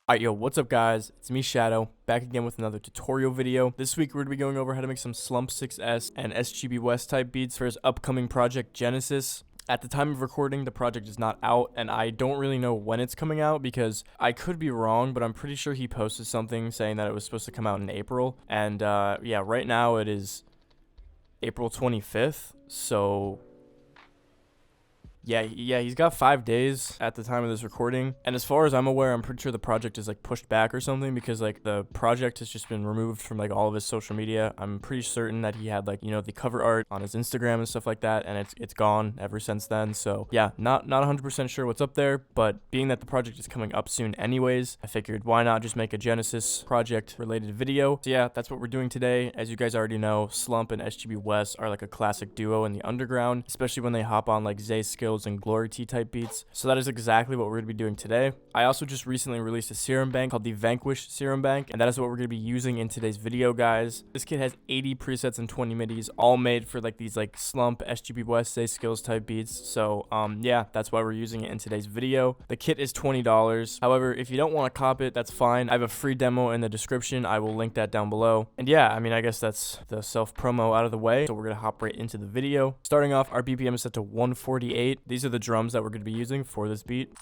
Alright, yo, what's up guys? It's me, Shadow, back again with another tutorial video. This week we're going to be going over how to make some SLUMP6S and SGB West type beats for his upcoming project Genesis. At the time of recording, the project is not out, and I don't really know when it's coming out because I could be wrong, but I'm pretty sure he posted something saying that it was supposed to come out in April. And yeah, right now it is April 25th, so yeah, he's got 5 days at the time of this recording. And as far as I'm aware, I'm pretty sure the project is like pushed back or something because like the project has just been removed from like all of his social media. I'm pretty certain that he had like, you know, the cover art on his Instagram and stuff like that, and it's gone ever since then. So yeah, not 100% sure what's up there, but being that the project is coming up soon anyways, I figured why not just make a Genesis project related video. So yeah, that's what we're doing today. As you guys already know, Slump and SGB West are like a classic duo in the underground, especially when they hop on like ZAYSKILLZ and Glory T type beats. So that is exactly what we're going to be doing today. I also just recently released a Serum bank called the Vanquish Serum bank, and that is what we're going to be using in today's video, guys. This kit has 80 presets and 20 midis, all made for like these like Slump, SGB West, ZAYSKILLZ type beats. So yeah, that's why we're using it in today's video. The kit is $20. However, if you don't want to cop it, that's fine. I have a free demo in the description. I will link that down below. And yeah, I mean, I guess that's the self promo out of the way. So we're going to hop right into the video. Starting off, our BPM is set to 148. These are the drums that we're going to be using for this beat.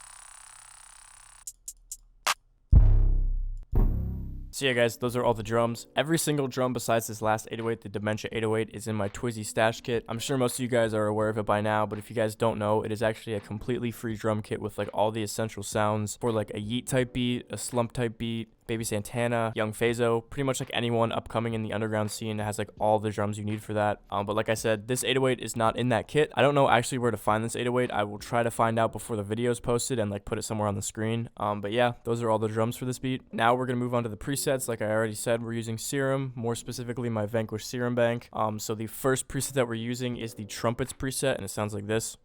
So yeah guys, those are all the drums. Every single drum besides this last 808, the Dementia 808, is in my Twizy stash kit. I'm sure most of you guys are aware of it by now, but if you guys don't know, it is actually a completely free drum kit with like all the essential sounds for like a Yeet type beat, a Slump type beat, Baby Santana, Young Phaso, pretty much like anyone upcoming in the underground scene has like all the drums you need for that. But like I said, this 808 is not in that kit. I don't know actually where to find this 808. I will try to find out before the video is posted and like put it somewhere on the screen. But yeah, those are all the drums for this beat. Now we're gonna move on to the presets. Like I already said, we're using Serum, more specifically my Vanquish Serum bank. So the first preset that we're using is the Trumpets preset, and it sounds like this.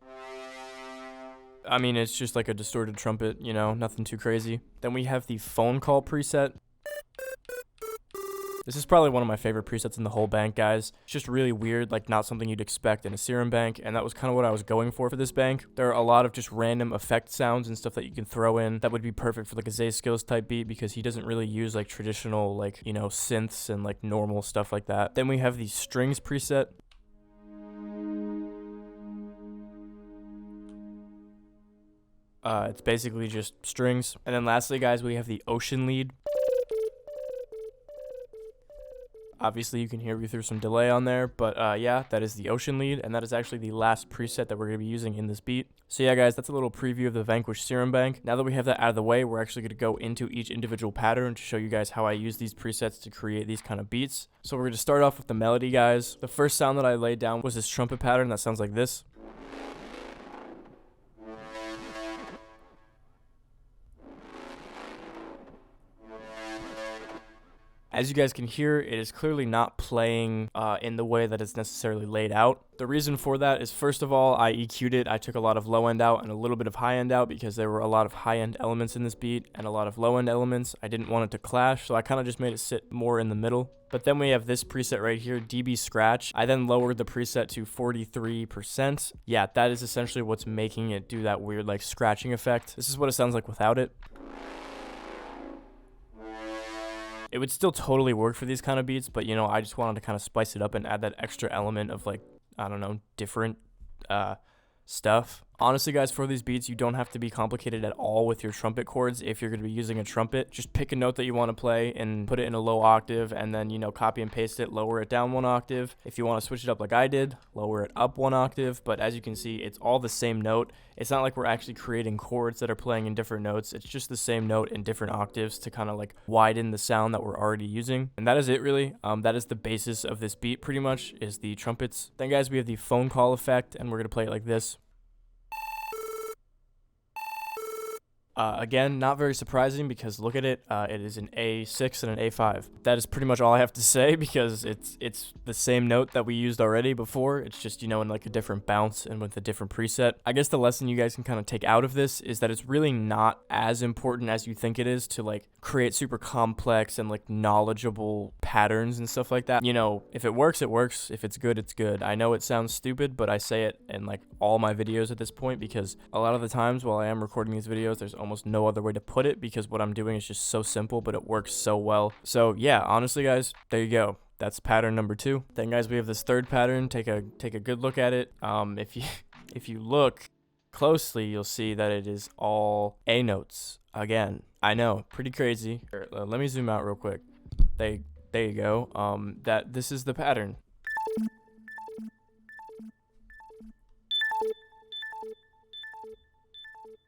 I mean, it's just like a distorted trumpet, you know, nothing too crazy. Then we have the phone call preset. This is probably one of my favorite presets in the whole bank, guys. It's just really weird, like not something you'd expect in a Serum bank, and that was kind of what I was going for this bank. There are a lot of just random effect sounds and stuff that you can throw in that would be perfect for like a ZAYSKILLZ type beat because he doesn't really use like traditional like, you know, synths and like normal stuff like that. Then we have the strings preset. It's basically just strings. And then lastly, guys, we have the ocean lead. Obviously, you can hear me through some delay on there, but yeah, that is the ocean lead, and that is actually the last preset that we're going to be using in this beat. So yeah, guys, that's a little preview of the Vanquish Serum bank. Now that we have that out of the way, we're actually going to go into each individual pattern to show you guys how I use these presets to create these kind of beats. So we're going to start off with the melody, guys. The first sound that I laid down was this trumpet pattern that sounds like this. As you guys can hear, it is clearly not playing in the way that it's necessarily laid out. The reason for that is, first of all, I EQ'd it. I took a lot of low end out and a little bit of high end out because there were a lot of high end elements in this beat and a lot of low end elements. I didn't want it to clash, so I kind of just made it sit more in the middle. But then we have this preset right here, dB Scratch. I then lowered the preset to 43%. Yeah, that is essentially what's making it do that weird like scratching effect. This is what it sounds like without it. It would still totally work for these kind of beats, but you know, I just wanted to kind of spice it up and add that extra element of like, I don't know, different stuff. Honestly, guys, for these beats, you don't have to be complicated at all with your trumpet chords. If you're going to be using a trumpet, just pick a note that you want to play and put it in a low octave, and then, you know, copy and paste it, lower it down 1 octave. If you want to switch it up like I did, lower it up 1 octave. But as you can see, it's all the same note. It's not like we're actually creating chords that are playing in different notes. It's just the same note in different octaves to kind of like widen the sound that we're already using. And that is it, really. That is the basis of this beat, pretty much, is the trumpets. Then, guys, we have the phone call effect, and we're going to play it like this. Again, not very surprising because look at it, it is an A6 and an A5. That is pretty much all I have to say because it's the same note that we used already before. It's just, you know, in like a different bounce and with a different preset. I guess the lesson you guys can kind of take out of this is that it's really not as important as you think it is to like create super complex and like knowledgeable patterns and stuff like that. You know, if it works, it works. If it's good, it's good. I know it sounds stupid, but I say it in like all my videos at this point because a lot of the times while I am recording these videos, there's almost no other way to put it because what I'm doing is just so simple, but it works so well. So yeah, honestly guys, there you go. That's pattern number 2. Then guys, we have this third pattern. Take a good look at it. If you look closely, you'll see that it is all A notes. Again, I know, pretty crazy. Here, let me zoom out real quick. There you go. This is the pattern.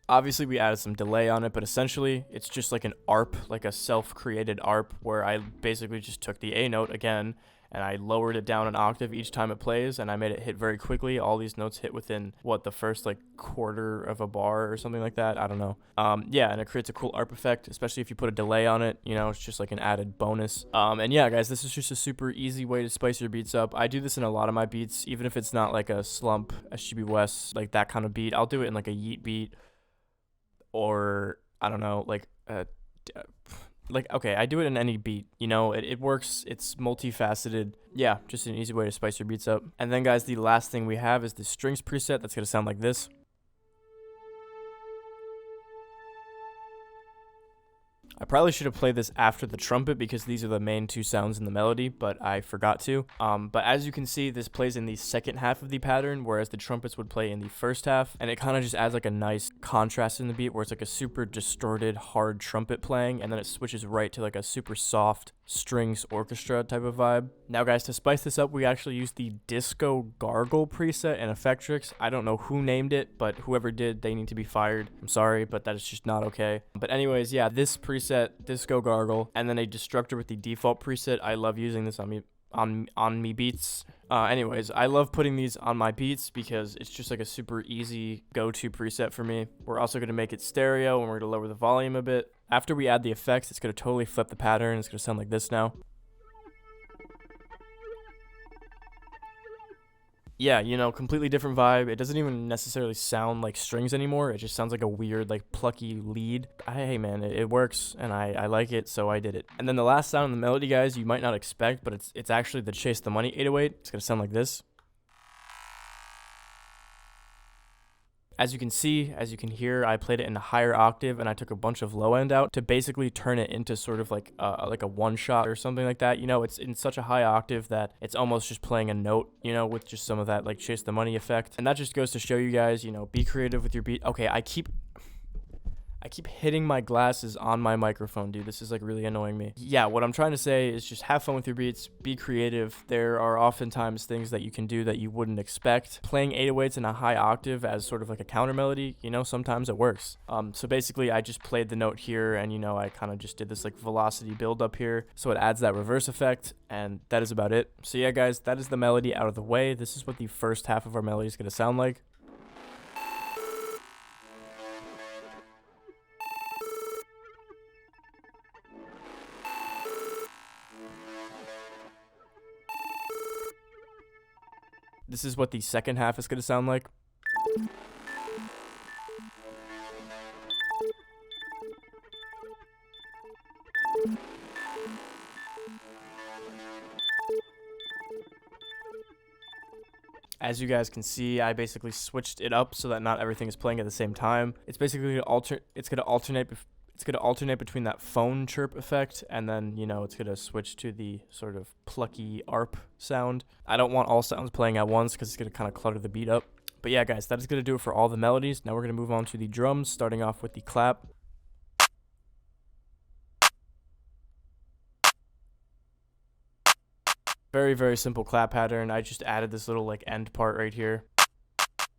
Obviously, we added some delay on it, but essentially, it's just like an ARP, like a self-created ARP, where I basically just took the A note again, and I lowered it down an octave each time it plays, and I made it hit very quickly. All these notes hit within, the first, like, quarter of a bar or something like that. I don't know. Yeah, and it creates a cool ARP effect, especially if you put a delay on it. You know, it's just like an added bonus. And yeah, guys, this is just a super easy way to spice your beats up. I do this in a lot of my beats, even if it's not like a Slump, SGB West, like that kind of beat. I'll do it in, like, a Yeet beat. Or I don't know, okay, I do it in any beat, you know, it works, it's multifaceted. Yeah, just an easy way to spice your beats up. And then guys, the last thing we have is the strings preset that's gonna sound like this. I probably should have played this after the trumpet because these are the main 2 sounds in the melody, but I forgot to. But as you can see, this plays in the second half of the pattern, whereas the trumpets would play in the first half, and it kind of just adds like a nice contrast in the beat where it's like a super distorted, hard trumpet playing, and then it switches right to like a super soft strings orchestra type of vibe. Now guys, to spice this up, we actually used the Disco Gargle preset in Effectrix. I don't know who named it, but whoever did, they need to be fired. I'm sorry, but that is just not okay. But anyways, yeah, this preset, Disco Gargle, and then a Destructor with the default preset. I love using this on me beats. Anyways, I love putting these on my beats because it's just like a super easy go-to preset for me. We're also going to make it stereo, and we're going to lower the volume a bit. After we add the effects, it's going to totally flip the pattern. It's going to sound like this now. Yeah, you know, completely different vibe. It doesn't even necessarily sound like strings anymore. It just sounds like a weird, like, plucky lead. Hey, man, it works, and I like it, so I did it. And then the last sound in the melody, guys, you might not expect, but it's actually the Chase the Money 808. It's going to sound like this. As you can see, as you can hear, I played it in a higher octave, and I took a bunch of low end out to basically turn it into sort of like a one shot or something like that. You know, it's in such a high octave that it's almost just playing a note, you know, with just some of that like Chase the Money effect. And that just goes to show you guys, you know, be creative with your beat. Okay, I keep hitting my glasses on my microphone, dude. This is like really annoying me. Yeah, what I'm trying to say is just have fun with your beats, be creative. There are oftentimes things that you can do that you wouldn't expect. Playing 808s in a high octave as sort of like a counter melody, you know, sometimes it works. So basically I just played the note here, and you know, I kind of just did this like velocity build up here, so it adds that reverse effect, and that is about it. So yeah, guys, that is the melody out of the way. This is what the first half of our melody is going to sound like. This is what the second half is going to sound like. As you guys can see, I basically switched it up so that not everything is playing at the same time. It's basically it's going to alternate between that phone chirp effect, and then, you know, it's going to switch to the sort of plucky ARP sound. I don't want all sounds playing at once because it's going to kind of clutter the beat up. But yeah, guys, that is going to do it for all the melodies. Now we're going to move on to the drums, starting off with the clap. Very, very simple clap pattern. I just added this little like end part right here.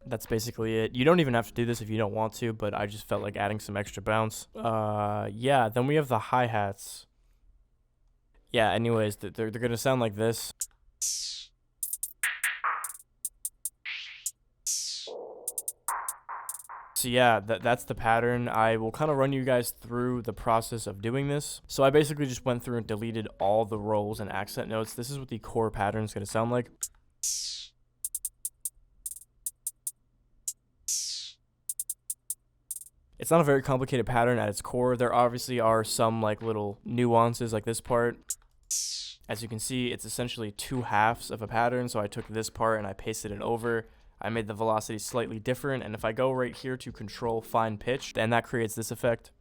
That's basically it. You don't even have to do this if you don't want to, but I just felt like adding some extra bounce. Yeah, then we have the hi-hats. Yeah, anyways, they're going to sound like this. So yeah, that's the pattern. I will kind of run you guys through the process of doing this. So I basically just went through and deleted all the rolls and accent notes. This is what the core pattern is going to sound like. It's not a very complicated pattern at its core. There obviously are some like little nuances like this part. As you can see, it's essentially 2 halves of a pattern. So I took this part and I pasted it over. I made the velocity slightly different, and if I go right here to control fine pitch, then that creates this effect.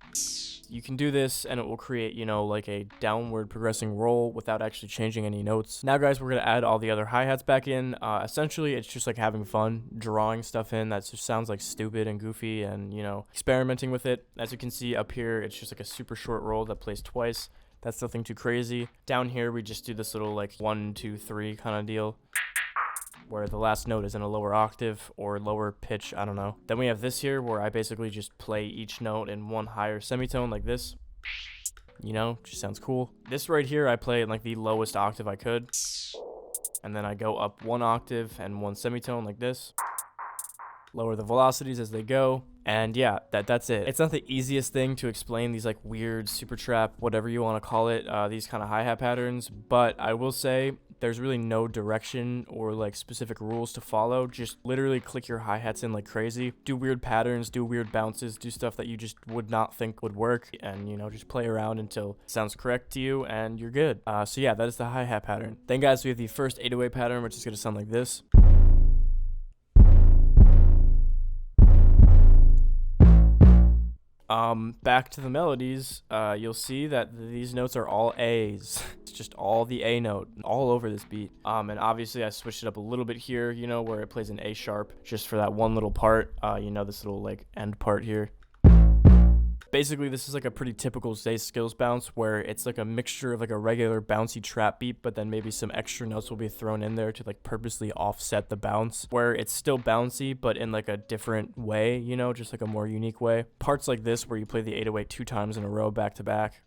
You can do this and it will create, you know, like a downward progressing roll without actually changing any notes. Now guys, we're going to add all the other hi-hats back in. Essentially, it's just like having fun, drawing stuff in that just sounds like stupid and goofy and, you know, experimenting with it. As you can see up here, it's just like a super short roll that plays twice. That's nothing too crazy. Down here, we just do this little like 1, 2, 3 kind of deal, where the last note is in a lower octave or lower pitch, I don't know. Then we have this here where I basically just play each note in one higher semitone like this. You know, just sounds cool. This right here, I play in like the lowest octave I could. And then I go up 1 octave and 1 semitone like this. Lower the velocities as they go. And yeah, that's it. It's not the easiest thing to explain these like weird super trap, whatever you want to call it, these kind of hi-hat patterns, but I will say there's really no direction or like specific rules to follow. Just literally click your hi-hats in like crazy, do weird patterns, do weird bounces, do stuff that you just would not think would work, and you know, just play around until it sounds correct to you and you're good. So yeah, that is the hi-hat pattern. Then guys, we have the first 808 pattern, which is going to sound like this. Back to the melodies, you'll see that these notes are all A's. It's just all the A note all over this beat. And obviously I switched it up a little bit here, you know, where it plays an A sharp just for that one little part, you know, this little like end part here. Basically, this is like a pretty typical ZAYSKILLZ bounce where it's like a mixture of like a regular bouncy trap beat, but then maybe some extra notes will be thrown in there to like purposely offset the bounce, where it's still bouncy, but in like a different way, you know, just like a more unique way. Parts like this where you play the 808 2 times in a row back to back.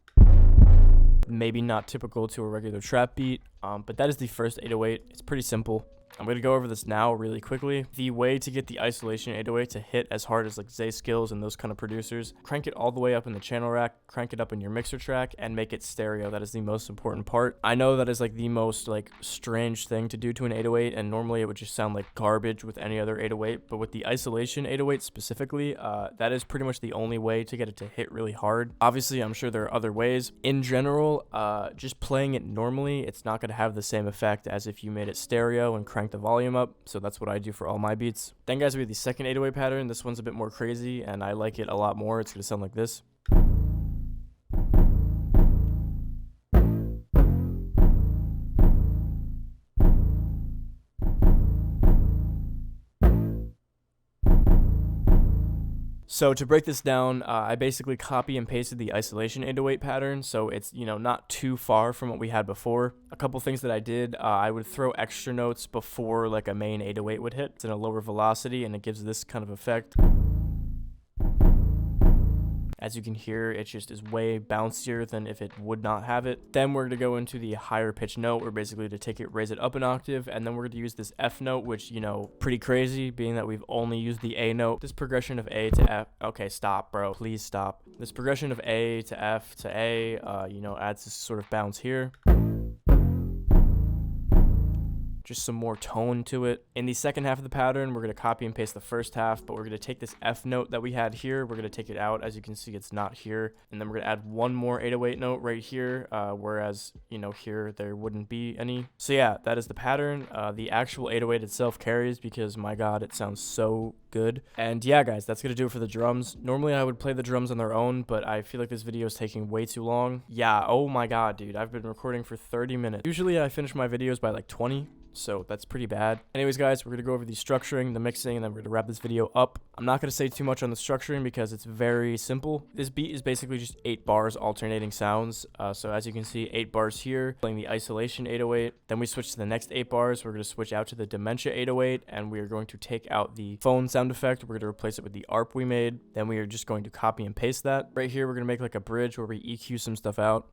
Maybe not typical to a regular trap beat, but that is the first 808. It's pretty simple. I'm going to go over this now really quickly. The way to get the isolation 808 to hit as hard as like ZAYSKILLZ and those kind of producers, crank it all the way up in the channel rack, crank it up in your mixer track, and make it stereo. That is the most important part. I know that is like the most like strange thing to do to an 808, and normally it would just sound like garbage with any other 808, but with the isolation 808 specifically, that is pretty much the only way to get it to hit really hard. Obviously, I'm sure there are other ways. In general, just playing it normally, it's not going to have the same effect as if you made it stereo and crank the volume up, so that's what I do for all my beats. Then guys, we have the second 808 pattern. This one's a bit more crazy and I like it a lot more. It's gonna sound like this. So to break this down, I basically copy and pasted the isolation 808 pattern, so it's, you know, not too far from what we had before. A couple things that I did, I would throw extra notes before like a main 808 would hit. It's in a lower velocity and it gives this kind of effect. As you can hear, it just is way bouncier than if it would not have it. Then we're going to go into the higher pitch note, where basically to take it, raise it up an octave, and then we're going to use this F note, which, you know, pretty crazy, being that we've only used the A note. This progression of A to F, okay, stop, bro, please stop. This progression of A to F to A, you know, adds this sort of bounce here. Just some more tone to it. In the second half of the pattern, we're going to copy and paste the first half, but we're going to take this F note that we had here, we're going to take it out. As you can see, it's not here. And then we're going to add one more 808 note right here, whereas, you know, here there wouldn't be any. So yeah, that is the pattern. The actual 808 itself carries because, my God, it sounds so good. And yeah, guys, that's going to do it for the drums. Normally, I would play the drums on their own, but I feel like this video is taking way too long. Yeah, oh my God, dude, I've been recording for 30 minutes. Usually, I finish my videos by like 20. So that's pretty bad. Anyways, guys, we're going to go over the structuring, the mixing, and then we're going to wrap this video up. I'm not going to say too much on the structuring because it's very simple. This beat is basically just 8 bars alternating sounds. So as you can see, 8 bars here, playing the isolation 808. Then we switch to the next 8 bars. We're going to switch out to the Dementia 808, and we are going to take out the phone sound effect. We're going to replace it with the ARP we made. Then we are just going to copy and paste that. Right here, we're going to make like a bridge where we EQ some stuff out.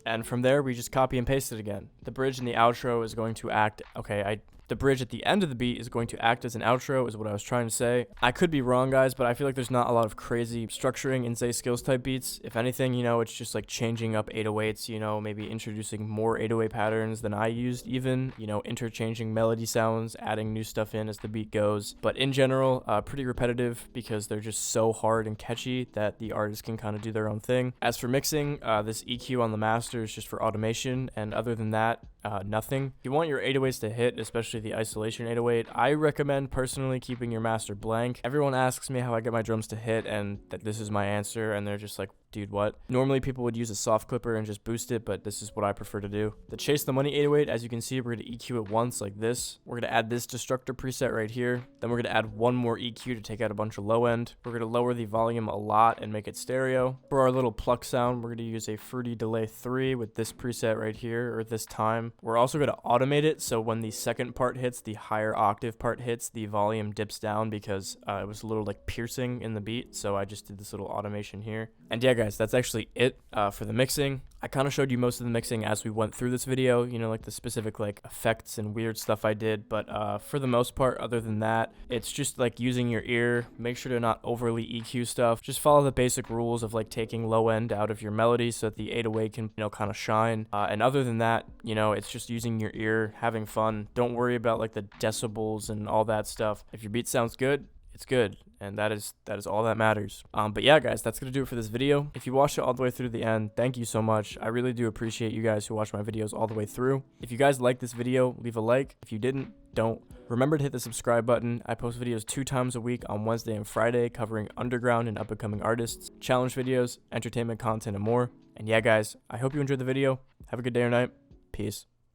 And from there, we just copy and paste it again. The bridge and the outro is going to act, okay, The bridge at the end of the beat is going to act as an outro, is what I was trying to say. I could be wrong, guys, but I feel like there's not a lot of crazy structuring in ZAYSKILLZ type beats. If anything, you know, it's just like changing up 808s, you know, maybe introducing more 808 patterns than I used even, you know, interchanging melody sounds, adding new stuff in as the beat goes. But in general, pretty repetitive because they're just so hard and catchy that the artist can kind of do their own thing. As for mixing, this EQ on the master is just for automation, and other than that, nothing. If you want your 808s to hit, especially the isolation 808, I recommend personally keeping your master blank. Everyone asks me how I get my drums to hit, and that this is my answer, and they're just like, dude, what? Normally people would use a soft clipper and just boost it, but this is what I prefer to do. The Chase the Money 808, as you can see, we're going to EQ it once like this. We're going to add this destructor preset right here. Then we're going to add one more EQ to take out a bunch of low end. We're going to lower the volume a lot and make it stereo. For our little pluck sound, we're going to use a Fruity Delay 3 with this preset right here, or this time. We're also going to automate it, so when the second part hits, the higher octave part hits, the volume dips down because it was a little like piercing in the beat, so I just did this little automation here. And yeah, guys, that's actually it for the mixing. I kind of showed you most of the mixing as we went through this video, you know, like the specific like effects and weird stuff I did, but for the most part, other than that, it's just like using your ear. Make sure to not overly EQ stuff. Just follow the basic rules of like taking low end out of your melody so that the 808 can, you know, kind of shine. And other than that, you know, it's just using your ear, having fun. Don't worry about like the decibels and all that stuff. If your beat sounds good, it's good, and that is all that matters. But yeah, guys, that's gonna do it for this video. If you watched it all the way through the end, thank you so much. I really do appreciate you guys who watch my videos all the way through. If you guys liked this video, leave a like. If you didn't, don't. Remember to hit the subscribe button. I post videos 2 times a week on Wednesday and Friday covering underground and up-and-coming artists, challenge videos, entertainment content, and more. And yeah, guys, I hope you enjoyed the video. Have a good day or night. Peace.